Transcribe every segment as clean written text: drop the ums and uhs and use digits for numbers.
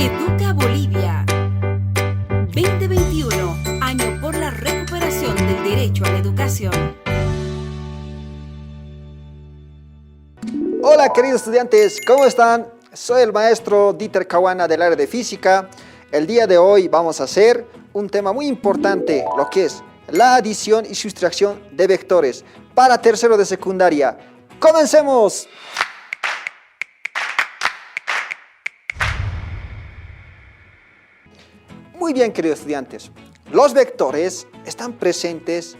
Educa Bolivia 2021, año por la recuperación del derecho a la educación. Hola queridos estudiantes, ¿cómo están? Soy el maestro Dieter Cahuana del área de física. El día de hoy vamos a hacer un tema muy importante, lo que es la adición y sustracción de vectores para tercero de secundaria. ¡Comencemos! Muy bien, queridos estudiantes, los vectores están presentes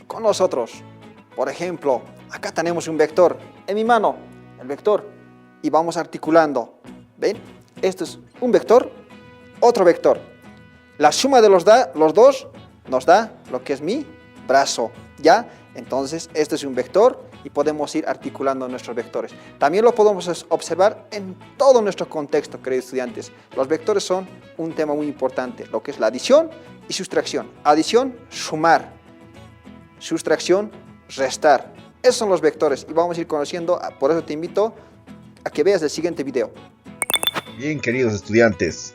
con nosotros. Por ejemplo, acá tenemos un vector en mi mano, el vector, y vamos articulando. ¿Ven? Esto es un vector, otro vector. La suma de los dos nos da lo que es mi brazo, ¿ya? Entonces, esto es un vector y podemos ir articulando nuestros vectores. También lo podemos observar en todo nuestro contexto, queridos estudiantes. Los vectores son un tema muy importante, lo que es la adición y sustracción. Adición, sumar. Sustracción, restar. Esos son los vectores y vamos a ir conociendo, por eso te invito a que veas el siguiente video. Bien, queridos estudiantes,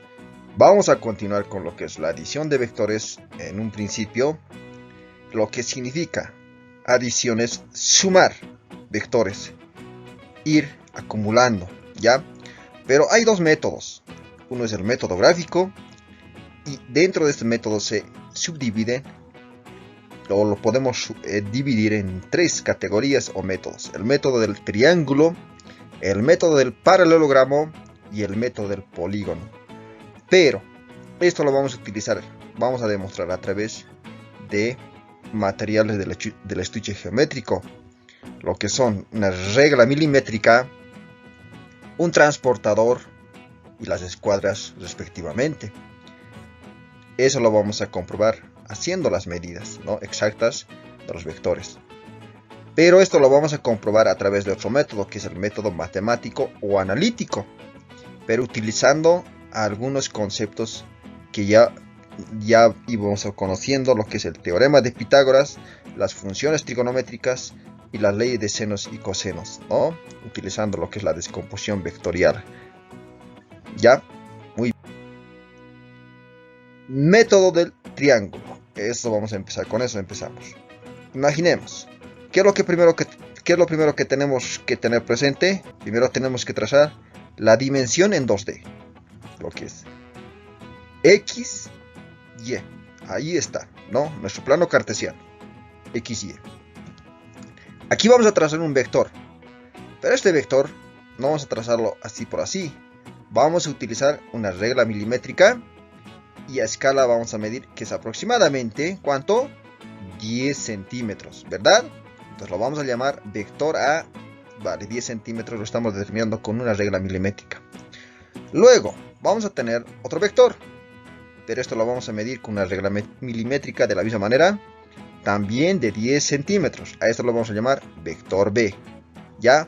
vamos a continuar con lo que es la adición de vectores. En un principio, lo que significa adición es sumar vectores, ir acumulando, ¿ya? Pero hay dos métodos. Uno es el método gráfico y dentro de este método se subdivide o lo podemos dividir en tres categorías o métodos: el método del triángulo, el método del paralelogramo y el método del polígono. Pero esto lo vamos a utilizar, vamos a demostrar a través de materiales del estuche geométrico, lo que son una regla milimétrica, un transportador y las escuadras respectivamente. Eso lo vamos a comprobar haciendo las medidas, ¿no?, exactas de los vectores. Pero esto lo vamos a comprobar a través de otro método, que es el método matemático o analítico, pero utilizando algunos conceptos que ya íbamos conociendo, lo que es el teorema de Pitágoras, las funciones trigonométricas y las leyes de senos y cosenos, ¿no?, utilizando lo que es la descomposición vectorial. ¿Ya? Muy bien. Método del triángulo. Esto vamos a empezar, con eso empezamos. Imaginemos, ¿qué es lo primero que tenemos que tener presente? Primero tenemos que trazar la dimensión en 2D, lo que es X, Y. Ahí está, ¿no?, nuestro plano cartesiano, X, Y. Aquí vamos a trazar un vector, pero este vector no vamos a trazarlo así por así. Vamos a utilizar una regla milimétrica y a escala vamos a medir, que es aproximadamente, ¿cuánto? 10 centímetros, ¿verdad? Entonces lo vamos a llamar vector A. Vale, 10 centímetros lo estamos determinando con una regla milimétrica. Luego vamos a tener otro vector, pero esto lo vamos a medir con una regla milimétrica de la misma manera, también de 10 centímetros. A esto lo vamos a llamar vector B, ¿ya?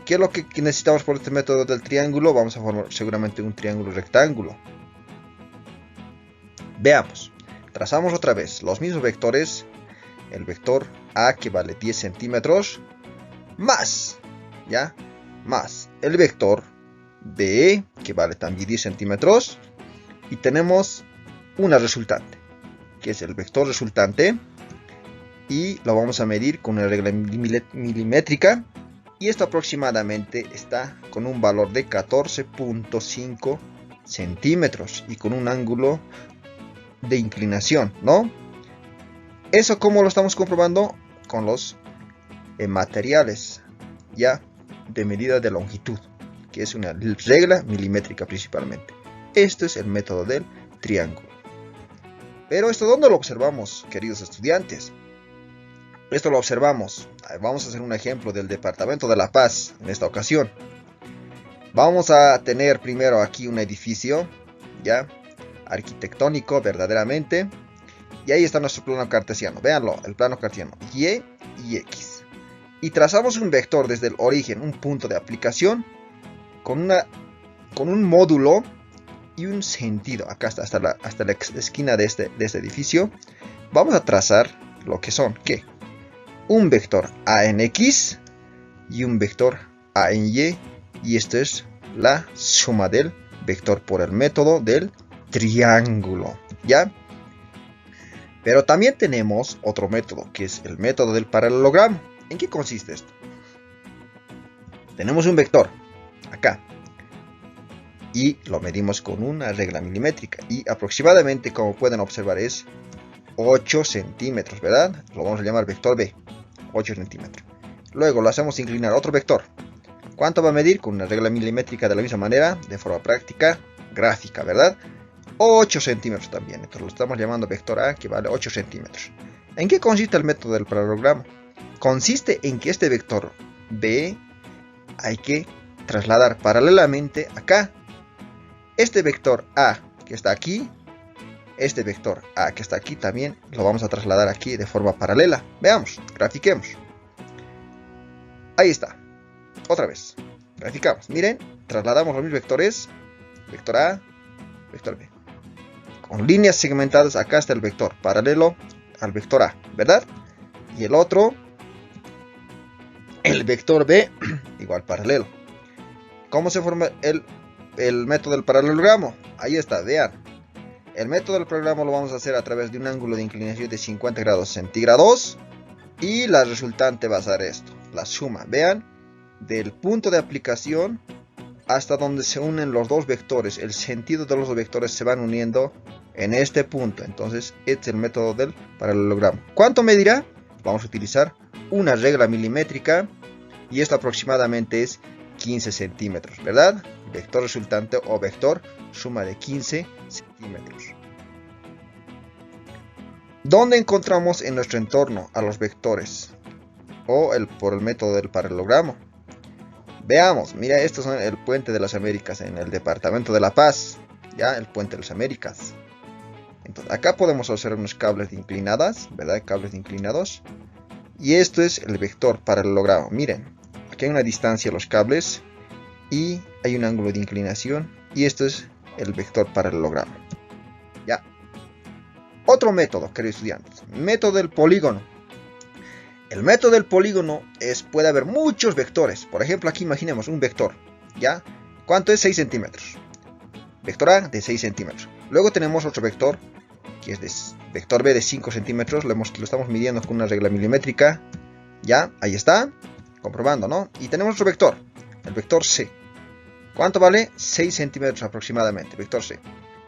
¿Qué es lo que necesitamos por este método del triángulo? Vamos a formar seguramente un triángulo rectángulo. Veamos, trazamos otra vez los mismos vectores. El vector A, que vale 10 centímetros, más, ¿ya?, más el vector B, que vale también 10 centímetros, y tenemos una resultante, que es el vector resultante, y lo vamos a medir con una regla milimétrica, y esto aproximadamente está con un valor de 14.5 centímetros y con un ángulo de inclinación, ¿no? ¿Eso cómo lo estamos comprobando? Con los materiales, ya, de medida de longitud, que es una regla milimétrica principalmente. Esto es el método del triángulo. Pero esto, ¿dónde lo observamos, queridos estudiantes? Esto lo observamos, vamos a hacer un ejemplo del departamento de La Paz en esta ocasión. Vamos a tener primero aquí un edificio, ya, arquitectónico verdaderamente, y ahí está nuestro plano cartesiano. Véanlo, el plano cartesiano, Y y X, y trazamos un vector desde el origen, un punto de aplicación, con un módulo y un sentido, acá hasta la esquina de este edificio. Vamos a trazar lo que son, ¿qué? Un vector A en X y un vector A en Y, y esto es la suma del vector por el método del triángulo, ¿ya? Pero también tenemos otro método, que es el método del paralelogramo. ¿En qué consiste esto? Tenemos un vector, acá, y lo medimos con una regla milimétrica, y aproximadamente, como pueden observar, es 8 centímetros, ¿verdad? Lo vamos a llamar vector B, 8 centímetros. Luego lo hacemos inclinar a otro vector. ¿Cuánto va a medir? Con una regla milimétrica de la misma manera, de forma práctica, gráfica, ¿verdad? 8 centímetros también, entonces lo estamos llamando vector A, que vale 8 centímetros. ¿En qué consiste el método del paralelogramo? Consiste en que este vector B hay que trasladar paralelamente acá. Este vector A que está aquí, este vector A que está aquí también lo vamos a trasladar aquí de forma paralela. Veamos, grafiquemos. Ahí está. Otra vez, graficamos. Miren, trasladamos los mismos vectores, vector A, vector B. Con líneas segmentadas, acá está el vector paralelo al vector A, ¿verdad? Y el otro, el vector B, igual paralelo. ¿Cómo se forma el método del paralelogramo? Ahí está, vean. El método del paralelogramo lo vamos a hacer a través de un ángulo de inclinación de 50 grados centígrados. Y la resultante va a ser esto, la suma, vean, del punto de aplicación hasta donde se unen los dos vectores. El sentido de los dos vectores se van uniendo en este punto. Entonces, este es el método del paralelogramo. ¿Cuánto medirá? Vamos a utilizar una regla milimétrica y esto aproximadamente es 15 centímetros, ¿verdad? Vector resultante o vector suma de 15 centímetros. ¿Dónde encontramos en nuestro entorno a los vectores? O por el método del paralelogramo. Veamos, mira, estos son el puente de las Américas en el departamento de La Paz. Ya, el puente de las Américas. Entonces, acá podemos observar unos cables de inclinadas, ¿verdad? Cables de inclinados. Y esto es el vector paralelogramo. Miren, aquí hay una distancia a los cables y hay un ángulo de inclinación. Y esto es el vector paralelogramo. Ya. Otro método, queridos estudiantes, método del polígono. El método del polígono puede haber muchos vectores. Por ejemplo, aquí imaginemos un vector, ¿ya? ¿Cuánto es? 6 centímetros. Vector A de 6 centímetros. Luego tenemos otro vector, que es vector B de 5 centímetros. Lo estamos midiendo con una regla milimétrica. ¿Ya? Ahí está. Comprobando, ¿no? Y tenemos otro vector, el vector C. ¿Cuánto vale? 6 centímetros aproximadamente, vector C.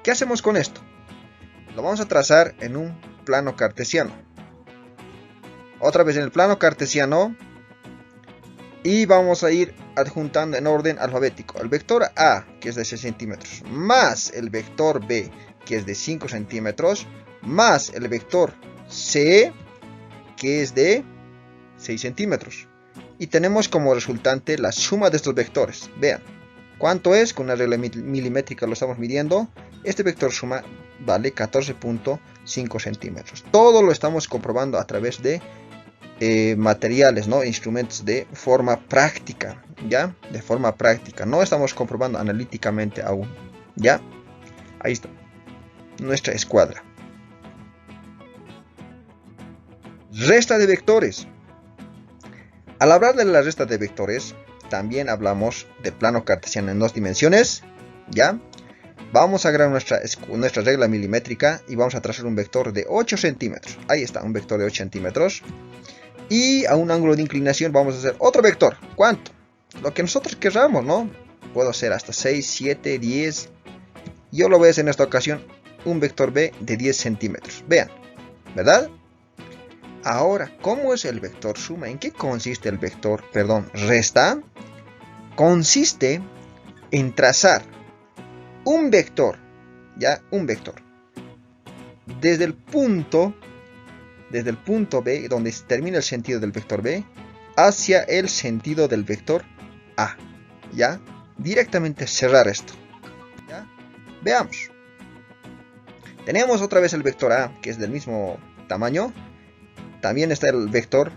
¿Qué hacemos con esto? Lo vamos a trazar en un plano cartesiano. Otra vez en el plano cartesiano. Y vamos a ir adjuntando en orden alfabético. El vector A, que es de 6 centímetros, más el vector B, que es de 5 centímetros, más el vector C, que es de 6 centímetros. Y tenemos como resultante la suma de estos vectores. Vean, ¿cuánto es? Con una regla milimétrica lo estamos midiendo. Este vector suma vale 14.5 centímetros. Todo lo estamos comprobando a través de materiales, ¿no? Instrumentos de forma práctica, ¿ya? De forma práctica. No estamos comprobando analíticamente aún, ¿ya? Ahí está nuestra escuadra. Resta de vectores. Al hablar de la resta de vectores, también hablamos del plano cartesiano en 2 dimensiones, ¿ya? Vamos a agarrar nuestra regla milimétrica y vamos a trazar un vector de 8 centímetros. Ahí está, un vector de 8 centímetros. Y a un ángulo de inclinación vamos a hacer otro vector. ¿Cuánto? Lo que nosotros queramos, ¿no? Puedo hacer hasta 6, 7, 10. Yo lo voy a hacer en esta ocasión un vector B de 10 centímetros. Vean, ¿verdad? Ahora, ¿cómo es el vector suma? ¿En qué consiste el vector, resta? Consiste en trazar un vector, ¿ya? Un vector. Desde el punto B, donde termina el sentido del vector B, hacia el sentido del vector A, ¿ya? Directamente cerrar esto, ¿ya? Veamos. Tenemos otra vez el vector A, que es del mismo tamaño. También está el vector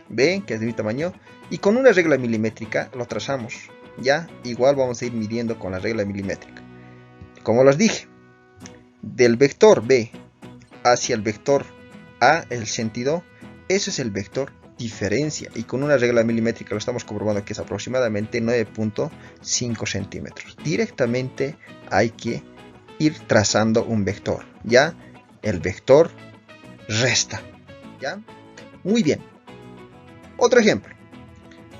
B, que es del mismo tamaño. Y con una regla milimétrica lo trazamos, ¿ya? Igual vamos a ir midiendo con la regla milimétrica. Como les dije, del vector B hacia el vector A, el sentido, ese es el vector diferencia, y con una regla milimétrica lo estamos comprobando que es aproximadamente 9.5 centímetros. Directamente hay que ir trazando un vector, ¿ya? El vector resta, ¿ya? Muy bien. Otro ejemplo.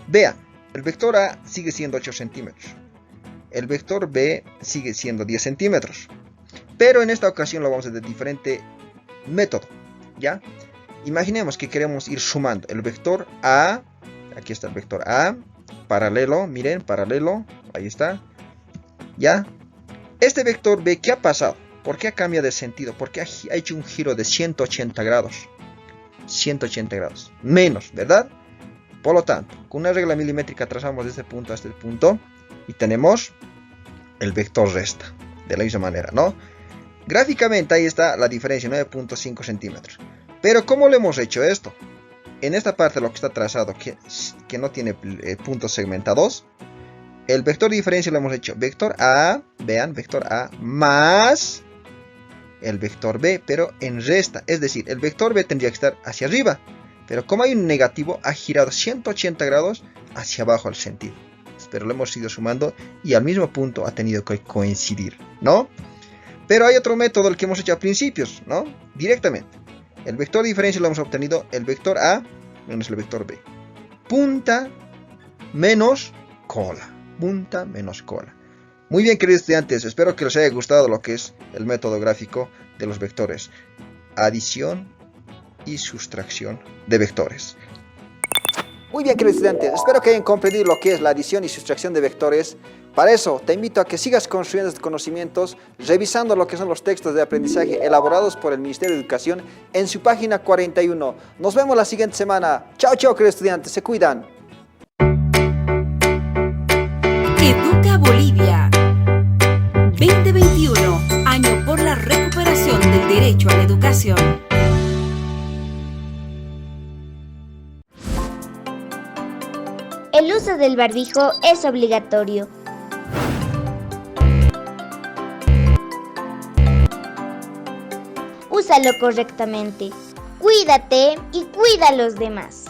Vean, el vector A sigue siendo 8 centímetros. El vector B sigue siendo 10 centímetros. Pero en esta ocasión lo vamos a hacer de diferente método, ¿ya? Imaginemos que queremos ir sumando el vector A. Aquí está el vector A. Paralelo, miren, paralelo. Ahí está. ¿Ya? Este vector B, ¿qué ha pasado? ¿Por qué ha cambiado de sentido? Porque ha hecho un giro de 180 grados. 180 grados. Menos, ¿verdad? Por lo tanto, con una regla milimétrica trazamos de este punto a este punto. Y tenemos el vector resta. De la misma manera, ¿no? Gráficamente ahí está la diferencia, 9.5 centímetros. Pero ¿cómo lo hemos hecho esto? En esta parte lo que está trazado, que no tiene puntos segmentados, el vector de diferencia lo hemos hecho vector A, vean, vector A más el vector B, pero en resta. Es decir, el vector B tendría que estar hacia arriba, pero como hay un negativo, ha girado 180 grados hacia abajo el sentido. Pero lo hemos ido sumando y al mismo punto ha tenido que coincidir, ¿no? Pero hay otro método, el que hemos hecho a principios, ¿no? Directamente. El vector de diferencia lo hemos obtenido el vector A menos el vector B. Punta menos cola. Punta menos cola. Muy bien, queridos estudiantes, espero que les haya gustado lo que es el método gráfico de los vectores. Adición y sustracción de vectores. Muy bien, queridos estudiantes, espero que hayan comprendido lo que es la adición y sustracción de vectores. Para eso, te invito a que sigas construyendo estos conocimientos, revisando lo que son los textos de aprendizaje elaborados por el Ministerio de Educación en su página 41. Nos vemos la siguiente semana. Chao, chao, queridos estudiantes, se cuidan. Educa Bolivia 2021, año por la recuperación del derecho a la educación. El uso del barbijo es obligatorio. Úsalo correctamente. Cuídate y cuida a los demás.